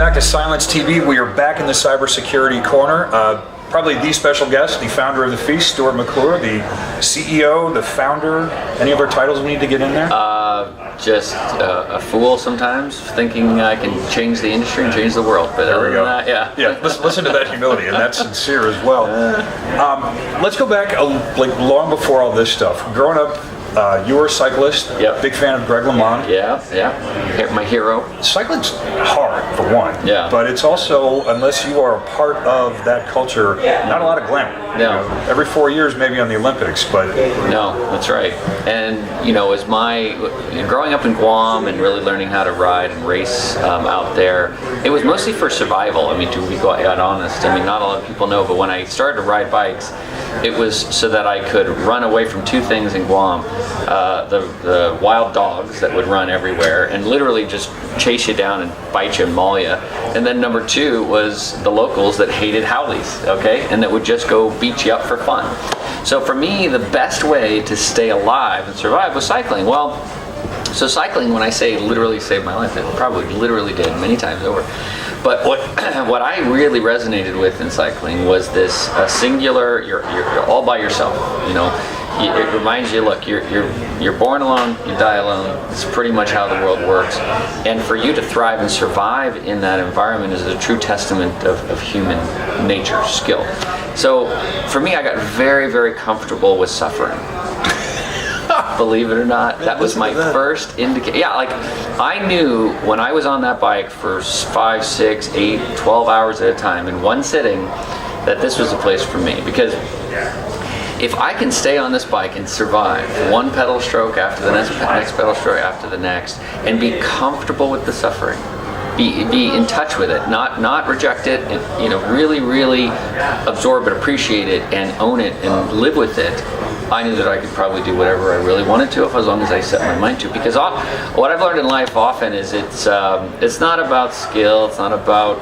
back to Cylance TV. We are back in the cybersecurity corner. Probably the special guest, the founder of the feast, Stuart McClure, the CEO, the founder. Any other titles we need to get in there? Just a fool sometimes, thinking I can change the industry and change the world. But there we go. Yeah. Listen to that humility, and that's sincere as well. Let's go back like long before all this stuff. Growing up, you were a cyclist. Yep. Big fan of Greg LeMond. Yeah. My hero. Cycling's hard, for one. Yeah. But it's also, unless you are a part of that culture, not a lot of glamour. No. You know, every 4 years, maybe on the Olympics, but... No, that's right. And, as growing up in Guam and really learning how to ride and race out there, it was mostly for survival. I mean, to be quite honest, not a lot of people know, but when I started to ride bikes, it was so that I could run away from two things in Guam. The wild dogs that would run everywhere and literally just chase you down and bite you and maul you. And then number two was the locals that hated Howleys, okay? And that would just go beat you up for fun. So for me, the best way to stay alive and survive was cycling. Well, so cycling, when I say literally saved my life, it probably literally did many times over. But what I really resonated with in cycling was this singular, you're all by yourself, It reminds you, look, you're born alone, you die alone. It's pretty much how the world works. And for you to thrive and survive in that environment is a true testament of human nature, skill. So for me, I got very, very comfortable with suffering. Believe it or not, that was my first indicator. Yeah, like I knew when I was on that bike for 5, 6, 8, 12 hours at a time in one sitting that this was a place for me. Because if I can stay on this bike and survive one pedal stroke after the next pedal stroke after the next, and be comfortable with the suffering, be in touch with it, not reject it, and really, really absorb it, appreciate it, and own it, and live with it, I knew that I could probably do whatever I really wanted to, as long as I set my mind to. Because what I've learned in life often is it's not about skill, it's not about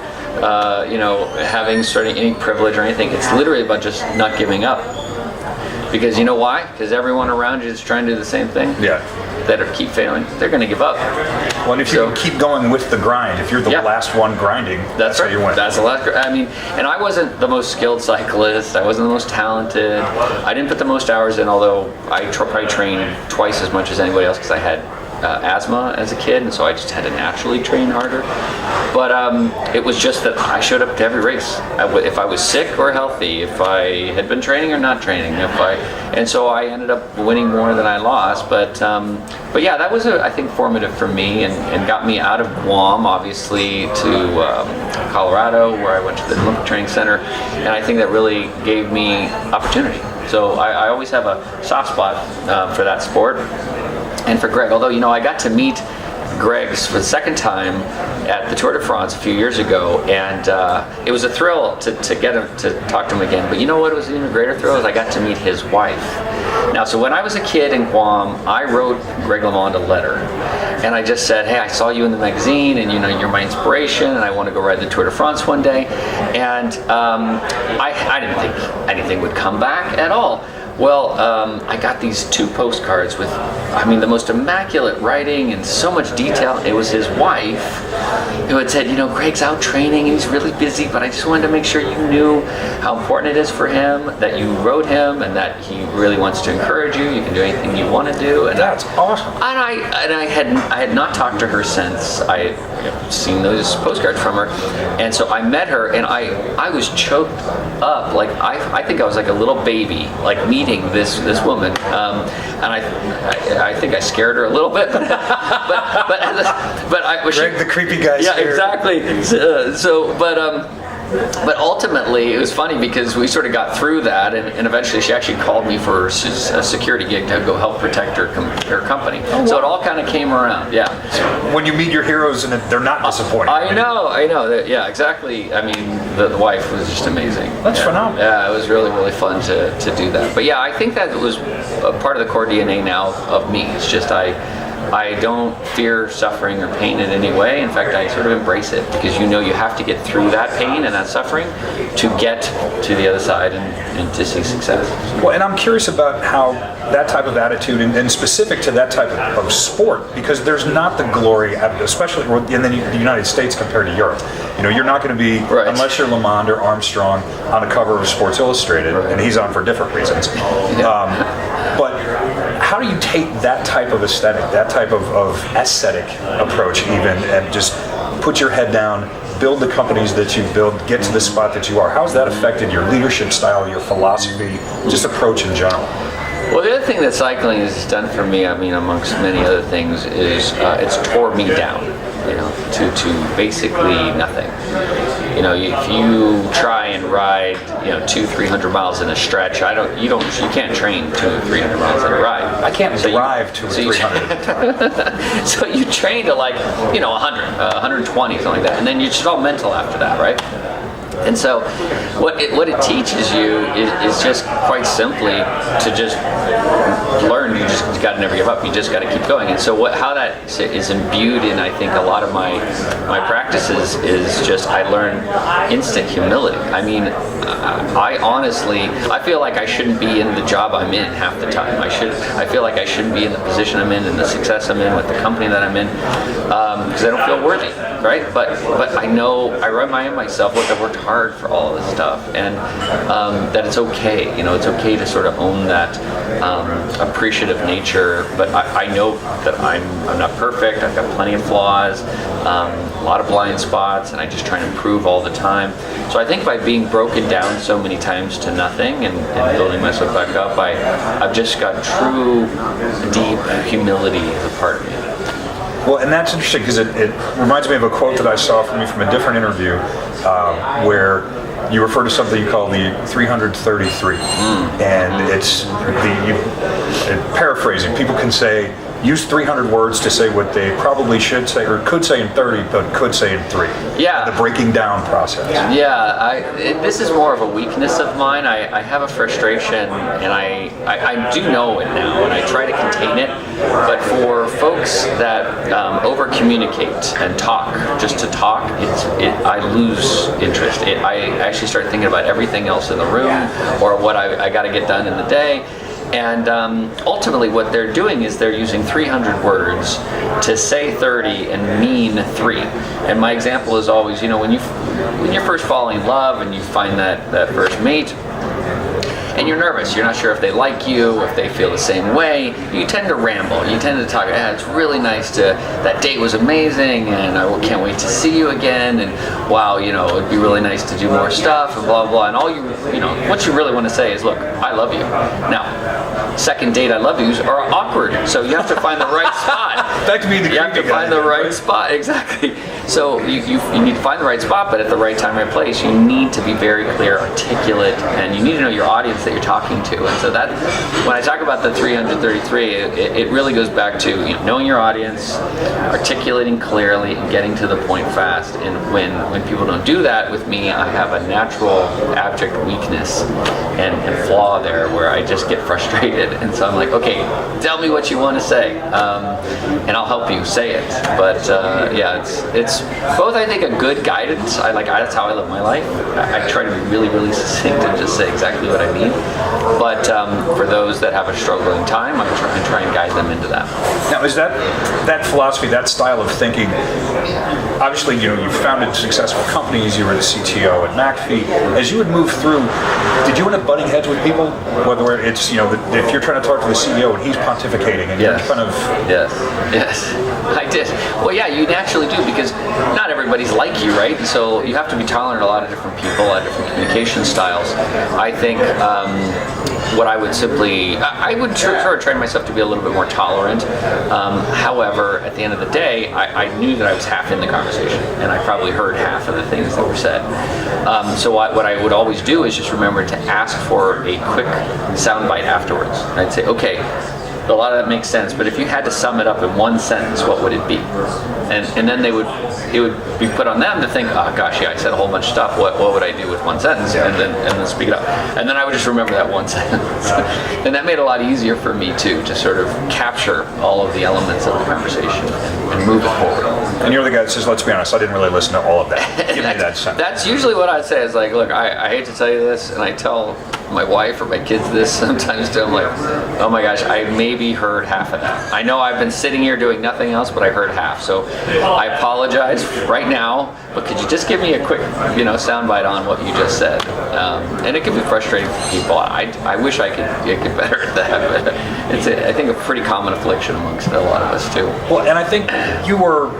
having any privilege or anything. It's literally about just not giving up. Because you know why? Because everyone around you is trying to do the same thing. Yeah. That keep failing, they're going to give up. Well, and if you keep going with the grind, if you're the last one grinding, that's right. How you win. That's the last. And I wasn't the most skilled cyclist. I wasn't the most talented. I didn't put the most hours in, although I probably trained twice as much as anybody else because I had asthma as a kid, and so I just had to naturally train harder. But it was just that I showed up to every race. If I was sick or healthy, if I had been training or not training, and so I ended up winning more than I lost. But yeah, that was I think formative for me, and got me out of Guam, obviously, to Colorado, where I went to the Olympic Training Center, and I think that really gave me opportunity. So I always have a soft spot for that sport. And for Greg, although I got to meet Greg for the second time at the Tour de France a few years ago, and it was a thrill to get him to talk to him again. But you know what was an even greater thrill is I got to meet his wife. Now, so when I was a kid in Guam, I wrote Greg LeMond a letter, and I just said, "Hey, I saw you in the magazine, and you're my inspiration, and I want to go ride the Tour de France one day." And I didn't think anything would come back at all. Well, I got these 2 postcards with, the most immaculate writing and so much detail. It was his wife who had said, Greg's out training and he's really busy, but I just wanted to make sure you knew how important it is for him, that you wrote him, and that he really wants to encourage you. You can do anything you want to do. And that's awesome. And I had not talked to her since I had seen those postcards from her, and so I met her, and I was choked up. Like I think I was like a little baby, like meeting this woman, and I think I scared her a little bit, but I was Greg, the creepy guy. Yeah, exactly. But ultimately, it was funny because we sort of got through that, and eventually she actually called me for a security gig to go help protect her company. Oh, wow. So it all kind of came around, yeah. So when you meet your heroes and they're not disappointing. I know. Yeah, exactly. The wife was just amazing. That's phenomenal. Yeah, it was really, really fun to do that. But yeah, I think that was a part of the core DNA now of me. It's just I don't fear suffering or pain in any way. In fact, I sort of embrace it because you have to get through that pain and that suffering to get to the other side and to see success. Well, and I'm curious about how that type of attitude, and specific to that type of sport, because there's not the glory, especially in the United States compared to Europe. You're not going to be, right. unless you're Lamond or Armstrong, on the cover of Sports Illustrated, right. And he's on for different reasons. But how do you take that type of aesthetic, that type of aesthetic approach even, and just put your head down, build the companies that you build, get to the spot that you are? How's that affected your leadership style, your philosophy, just approach in general? Well, the other thing that cycling has done for me, amongst many other things, is it's tore me down, to basically nothing. If you try and ride, 200-300 miles in a stretch, you can't train 200-300 miles in a ride. I can't drive 200-300. So you train to 100, 120, something like that, and then you're just all mental after that, right? And so what it teaches you is just quite simply to just learn. You got to never give up. You just got to keep going. And so how that is imbued in, I think, a lot of my practices is just I learn instant humility. I honestly, I feel like I shouldn't be in the job I'm in half the time. I feel like I shouldn't be in the position I'm in and the success I'm in with the company that I'm in because I don't feel worthy, right? But I know, I remind myself, look, I've worked hard for all of this stuff, and that it's okay. It's okay to sort of own that appreciative nature. But I know that I'm not perfect. I've got plenty of flaws, a lot of blind spots, and I just try and improve all the time. So I think by being broken down so many times to nothing and building myself back up, I've just got true, deep humility as a part of me. Well, and that's interesting because it reminds me of a quote that I saw from you from a different interview where you refer to something you call the 333. And it's paraphrasing. People can say, use 300 words to say what they probably should say or could say in 30, but could say in 3. Yeah. The breaking down process. Yeah, this is more of a weakness of mine. I have a frustration, and I do know it now, and I try to contain it. But for folks that over-communicate and talk, just to talk, I lose interest. I actually start thinking about everything else in the room or what I got to get done in the day. And ultimately what they're doing is they're using 300 words to say 30 and mean 3. And my example is always, when you're first falling in love and you find that first mate, and you're nervous, you're not sure if they like you, if they feel the same way, you tend to ramble, you tend to talk, it's really nice that date was amazing, and I can't wait to see you again, and wow, it'd be really nice to do more stuff, and blah, blah, and all what you really want to say is, look, I love you. Now, second date I love yous are awkward, so you have to find the right spot. Back to being the You have to find the right spot, exactly. So you need to find the right spot, but at the right time, right place, you need to be very clear, articulate, and you need to know your audience that you're talking to. And so that, when I talk about the 333, it really goes back to knowing your audience, articulating clearly, and getting to the point fast. And when people don't do that with me, I have a natural abject weakness and flaw there where I just get frustrated. And so I'm like, okay, tell me what you want to say, and I'll help you say it. But it's both, I think, a good guidance. That's how I live my life. I try to be really, really succinct and just say exactly what I mean. But for those that have a struggling time, I try and guide them into that. Now, is that philosophy, that style of thinking? Obviously, you founded successful companies. You were the CTO at McAfee. As you would move through, did you end up butting heads with people? Whether it's if you're trying to talk to the CEO and he's pontificating, and you're kind of yes, I did. Well, yeah, you naturally do because not everybody's like you, right? So you have to be tolerant of a lot of different people, a lot of different communication styles. I think what I would simply, I would sort of train myself to be a little bit more tolerant. However, at the end of the day, I knew that I was half in the conversation, and I probably heard half of the things that were said. So what I would always do is just remember to ask for a quick soundbite afterwards. I'd say, okay, a lot of that makes sense, but if you had to sum it up in one sentence, what would it be? And then it would be put on them to think, oh gosh, yeah, I said a whole bunch of stuff. What would I do with one sentence? And then speak it up. And then I would just remember that one sentence. And that made it a lot easier for me too, to sort of capture all of the elements of the conversation and move it forward. And you're the guy that says, let's be honest, I didn't really listen to all of that. Give me that sentence. That's usually what I'd say is like, look, I hate to tell you this, and I tell my wife or my kids this sometimes too. I'm like, oh my gosh, I maybe heard half of that. I know I've been sitting here doing nothing else, but I heard half. So I apologize right now, but could you just give me a quick, soundbite on what you just said? And it can be frustrating for people. I wish I could get better at that, but it's, I think, a pretty common affliction amongst a lot of us too. Well, and I think you were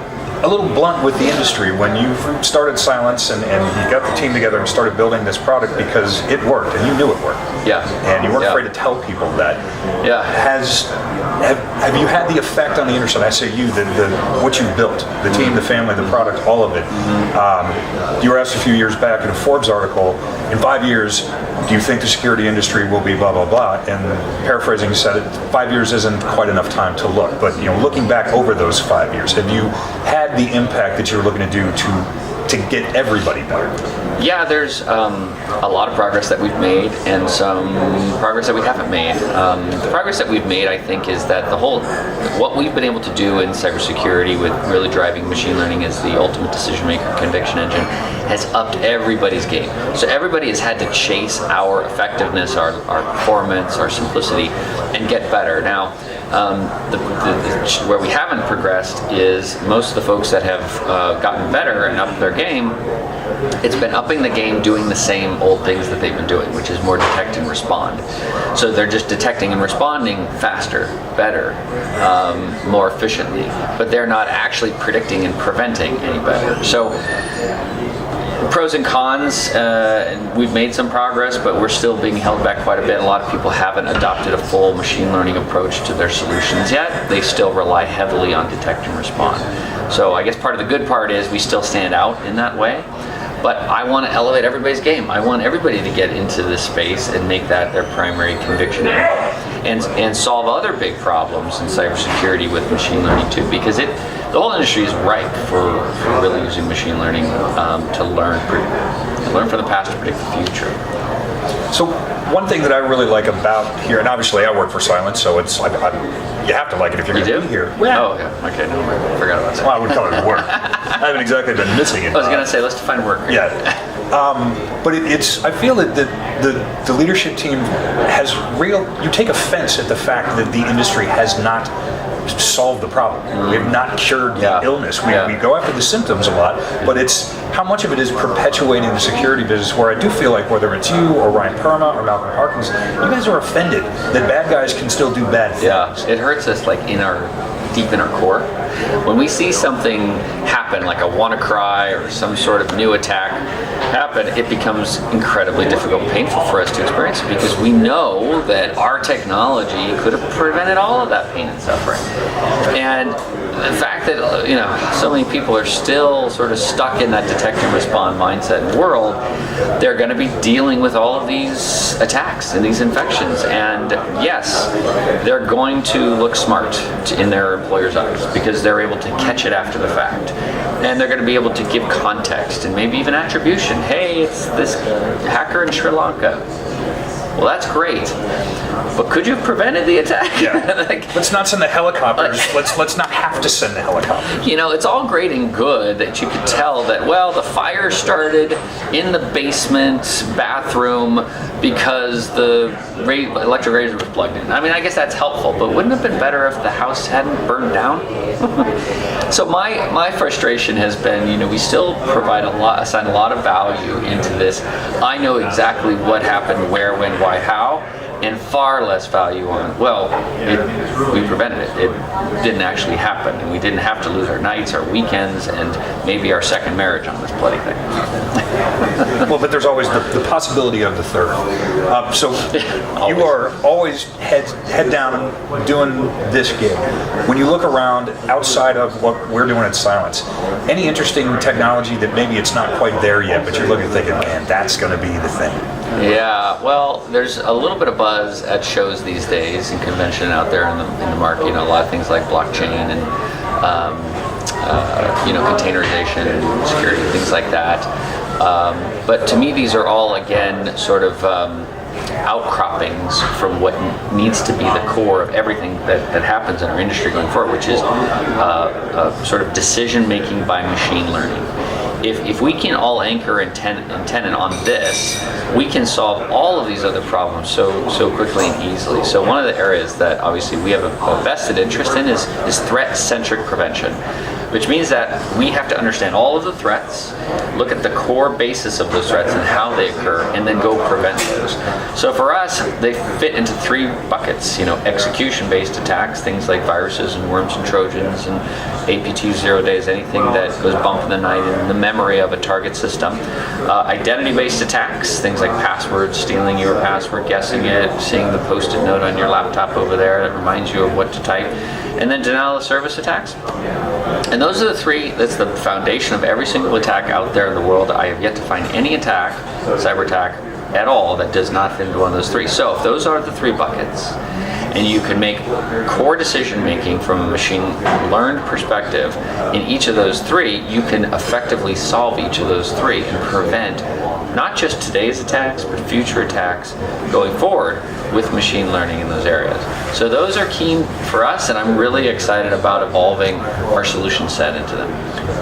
a little blunt with the industry when you started Cylance and you got the team together and started building this product because it worked and you knew it worked. Yeah. And you weren't afraid to tell people that. Yeah. Have you had the effect on the industry? I say you, what you built, the team, the family, the product, all of it. You were asked a few years back in a Forbes article, in 5 years, do you think the security industry will be blah, blah, blah? And paraphrasing, you said 5 years isn't quite enough time to look. But looking back over those 5 years, have you had the impact that you were looking to do to get everybody better? Yeah, there's a lot of progress that we've made and some progress that we haven't made. The progress that we've made, I think, is that what we've been able to do in cybersecurity with really driving machine learning as the ultimate decision maker conviction engine has upped everybody's game. So everybody has had to chase our effectiveness, our performance, our simplicity, and get better. Now, where we haven't progressed is most of the folks that have gotten better and upped their game, it's been upping the game doing the same old things that they've been doing, which is more detect and respond. So they're just detecting and responding faster, better, more efficiently, but they're not actually predicting and preventing any better. So pros and cons, and we've made some progress, but we're still being held back quite a bit. A lot of people haven't adopted a full machine learning approach to their solutions yet. They still rely heavily on detect and respond. So I guess part of the good part is we still stand out in that way. But I want to elevate everybody's game. I want everybody to get into this space and make that their primary conviction and solve other big problems in cybersecurity with machine learning too, because the whole industry is ripe for really using machine learning to learn from the past to predict the future. So one thing that I really like about here, and obviously I work for Cylance, so it's you have to like it if you're going to be here. Yeah. Oh, yeah. Okay, no, I forgot about that. Well, I would call it work. I haven't exactly been missing it. I was going to say, let's define work. Yeah. But I feel that the leadership team you take offense at the fact that the industry has not solved the problem. We have not cured the illness. We go after the symptoms a lot, but it's how much of it is perpetuating the security business, where I do feel like whether it's you or Ryan Perma or Malcolm Harkins, you guys are offended that bad guys can still do bad things. Yeah, it hurts us deep in our core. When we see something happen, like a WannaCry or some sort of new attack happen, it becomes incredibly difficult and painful for us to experience it, because we know that our technology could have prevented all of that pain and suffering. And the fact that so many people are still sort of stuck in that detect and respond mindset and world, they're going to be dealing with all of these attacks and these infections. And yes, they're going to look smart in their employer's eyes because they're able to catch it after the fact. And they're going to be able to give context and maybe even attribution. Hey, it's this hacker in Sri Lanka. Well, that's great, but could you have prevented the attack? Yeah. Let's not send the helicopters. Let's not have to send the helicopters. It's all great and good that you could tell that, well, the fire started in the basement bathroom because the electric razor was plugged in. I mean, I guess that's helpful, but wouldn't it have been better if the house hadn't burned down? So my frustration has been, we still assign a lot of value into this. I know exactly what happened, where, when, why, how, and far less value on, we prevented it. It didn't actually happen, and we didn't have to lose our nights, our weekends, and maybe our second marriage on this bloody thing. Well, but there's always the possibility of the third. So you are always head down doing this gig. When you look around outside of what we're doing at Cylance, any interesting technology that maybe it's not quite there yet, but you're looking thinking, man, that's going to be the thing? Yeah, well, there's a little bit of buzz at shows these days and convention out there in the market. A lot of things like blockchain and containerization and security, things like that. But to me, these are all again sort of outcroppings from what needs to be the core of everything that happens in our industry going forward, which is sort of decision making by machine learning. if we can all anchor and tenon on this, we can solve all of these other problems so quickly and easily. So one of the areas that obviously we have a vested interest in is threat-centric prevention, which means that we have to understand all of the threats, look at the core basis of those threats and how they occur, and then go prevent those. So for us, they fit into 3 buckets. Execution-based attacks, things like viruses and worms and Trojans and APT 0 days, anything that goes bump in the night in the memory of a target system. Identity-based attacks, things like passwords, stealing your password, guessing it, seeing the post-it note on your laptop over there that reminds you of what to type. And then denial of service attacks. And those are the 3, that's the foundation of every single attack out there in the world. I have yet to find any attack, cyber attack, at all that does not fit into one of those 3. So if those are the 3 buckets, and you can make core decision making from a machine learned perspective in each of those 3, you can effectively solve each of those 3 and prevent not just today's attacks, but future attacks going forward with machine learning in those areas. So those are key for us, and I'm really excited about evolving our solution set into them.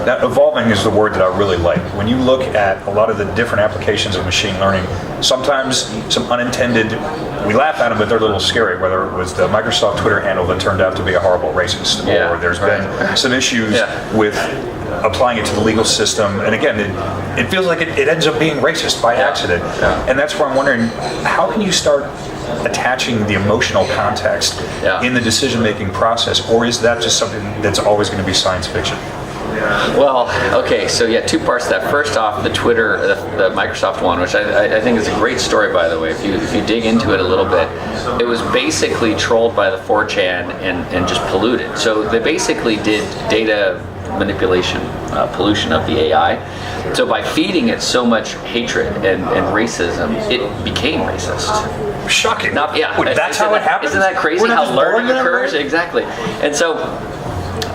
Now, evolving is the word that I really like. When you look at a lot of the different applications of machine learning, sometimes some unintended, we laugh at them, but they're a little scary, whether it was the Microsoft Twitter handle that turned out to be a horrible racist, or there's been some issues with applying it to the legal system, and again, it feels like it ends up being racist by accident. And that's where I'm wondering, how can you start attaching the emotional context in the decision-making process, or is that just something that's always going to be science fiction? Well, okay, so 2 parts to that. First off, the Twitter, the Microsoft one, which I think is a great story, by the way. If you dig into it a little bit, it was basically trolled by the 4chan and just polluted. So they basically did data manipulation, pollution of the AI. So by feeding it so much hatred and racism, it became racist. Shocking. Wait, that's how it happens? Isn't that crazy how learning occurs? Exactly. And so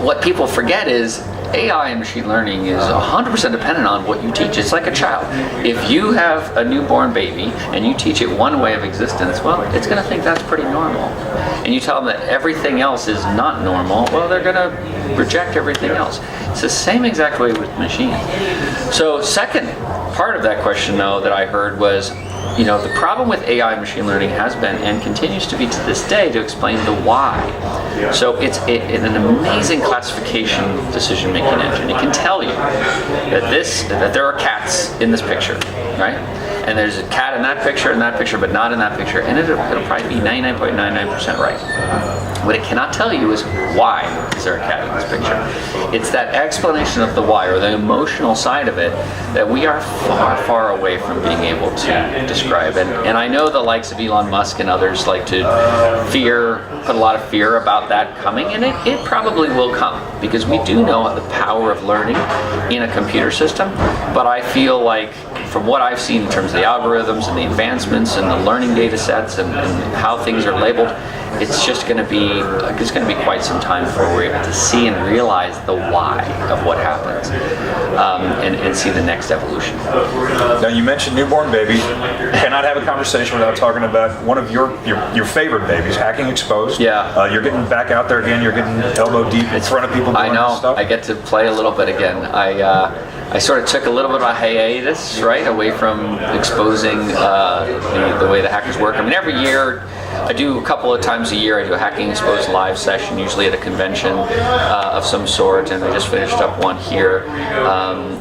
what people forget is AI and machine learning is 100% dependent on what you teach. It's like a child. If you have a newborn baby and you teach it one way of existence, well, it's going to think that's pretty normal. And you tell them that everything else is not normal, well, they're going to reject everything else. It's the same exact way with machines. So second part of that question, though, that I heard was, the problem with AI and machine learning has been and continues to be to this day to explain the why. So it's an amazing classification decision-making engine. It can tell you that there are cats in this picture, right? And there's a cat in that picture, but not in that picture, and it'll probably be 99.99% right. What it cannot tell you is why is there a cat in this picture. It's that explanation of the why, or the emotional side of it, that we are far, far away from being able to describe. And I know the likes of Elon Musk and others like to put a lot of fear about that coming, and it probably will come, because we do know the power of learning in a computer system, but I feel like from what I've seen in terms of the algorithms and the advancements and the learning data sets and how things are labeled, it's going to be quite some time before we're able to see and realize the why of what happens, and see the next evolution. Now, you mentioned newborn baby. Cannot have a conversation without talking about one of your favorite babies, Hacking Exposed. You're getting back out there again. You're getting elbow deep in front of people doing this stuff. I get to play a little bit again. I sort of took a little bit of a hiatus, right, away from exposing the way the hackers work. I mean, every year, I do a couple of times a year, I do a Hacking Exposed live session, usually at a convention of some sort, and I just finished up one here.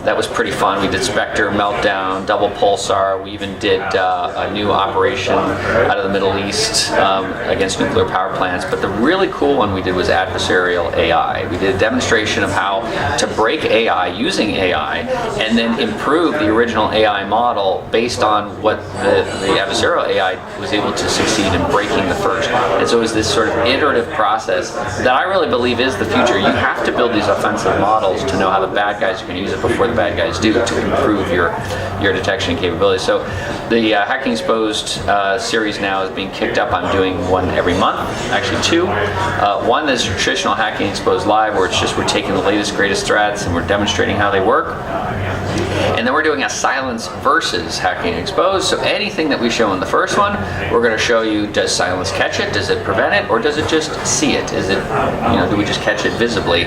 That was pretty fun. We did Spectre, Meltdown, Double Pulsar. We even did a new operation out of the Middle East against nuclear power plants. But the really cool one we did was adversarial AI. We did a demonstration of how to break AI using AI and then improve the original AI model based on what the adversarial AI was able to succeed in breaking the first. And so it was this sort of iterative process that I really believe is the future. You have to build these offensive models to know how the bad guys are going to use it before the bad guys do, to improve your detection capabilities. So the Hacking Exposed series now is being kicked up. I'm doing one every month, actually 2. One is traditional Hacking Exposed Live, where it's just we're taking the latest, greatest threats and we're demonstrating how they work. And then we're doing a Cylance versus Hacking Exposed. So anything that we show in the first one, we're going to show you, does Cylance catch it? Does it prevent it? Or does it just see it? Is it, do we just catch it visibly?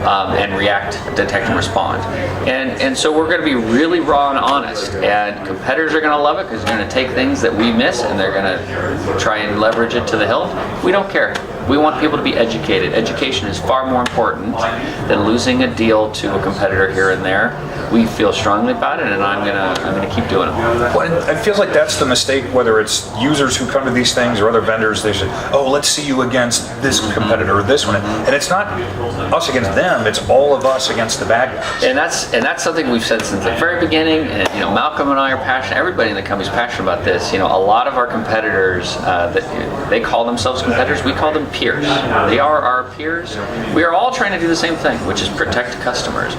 and react, detect, and respond. And so we're going to be really raw and honest, and competitors are going to love it because they're going to take things that we miss and they're going to try and leverage it to the hilt. We don't care. We want people to be educated. Education is far more important than losing a deal to a competitor here and there. We feel strongly about it, and I'm gonna keep doing it. Well, it feels like that's the mistake, whether it's users who come to these things or other vendors. They say, "Oh, let's see you against this competitor or this one," and it's not us against them. It's all of us against the bad guys. And that's something we've said since the very beginning. And Malcolm and I are passionate. Everybody in the company is passionate about this. A lot of our competitors, they call themselves competitors. We call them peers. They are our peers. We are all trying to do the same thing, which is protect customers.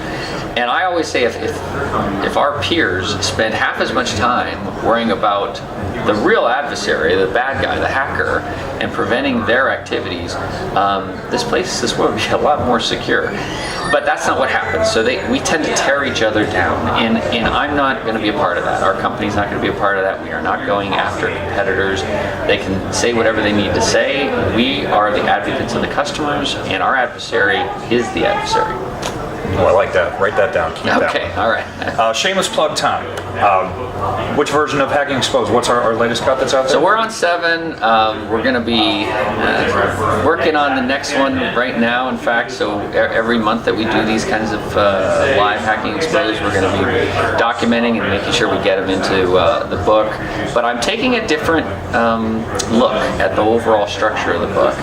And I always say, if our peers spend half as much time worrying about the real adversary, the bad guy, the hacker, and preventing their activities, this world would be a lot more secure. But that's not what happens. So we tend to tear each other down, and I'm not going to be a part of that. Our company's not going to be a part of that. We are not going after competitors. They can say whatever they need to say. We are the advocates of the customers, and our adversary is the adversary. Oh, I like that. Write that down. Keep that one. Okay, all right. Shameless plug time. Which version of Hacking Exposed? What's our latest cut that's out there? So we're on 7. We're going to be working on the next one right now. In fact, so every month that we do these kinds of live Hacking Exposed, we're going to be documenting and making sure we get them into the book. But I'm taking a different look at the overall structure of the book,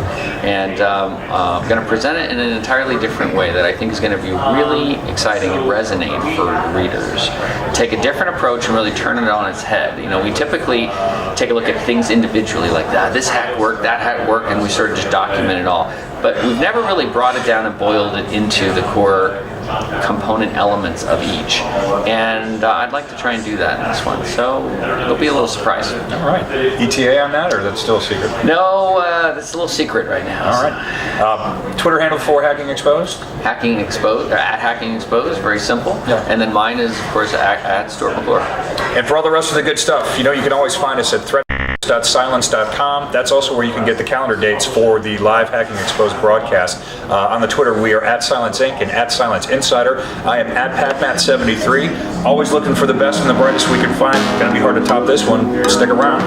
and I'm going to present it in an entirely different way that I think is going to be really exciting and resonate for readers. Take a different approach and really turn it on its head. We typically take a look at things individually, like this hack worked, that hack worked, and we sort of just document it all. But we've never really brought it down and boiled it into the core component elements of each. And I'd like to try and do that in this one. So it'll be a little surprise. All right. ETA on that, or that's still a secret? No, that's a little secret right now. All right. Twitter handle for Hacking Exposed? Hacking Exposed, at Hacking Exposed, very simple. Yeah. And then mine is, of course, at Stuart McClure. And for all the rest of the good stuff, you can always find us at threat.cylance.com. That's also where you can get the calendar dates for the live Hacking Exposed broadcast. On the Twitter, we are at Cylance Inc. and at Cylance Insider. I am at PatMat73. Always looking for the best and the brightest we can find. Going to be hard to top this one. Stick around.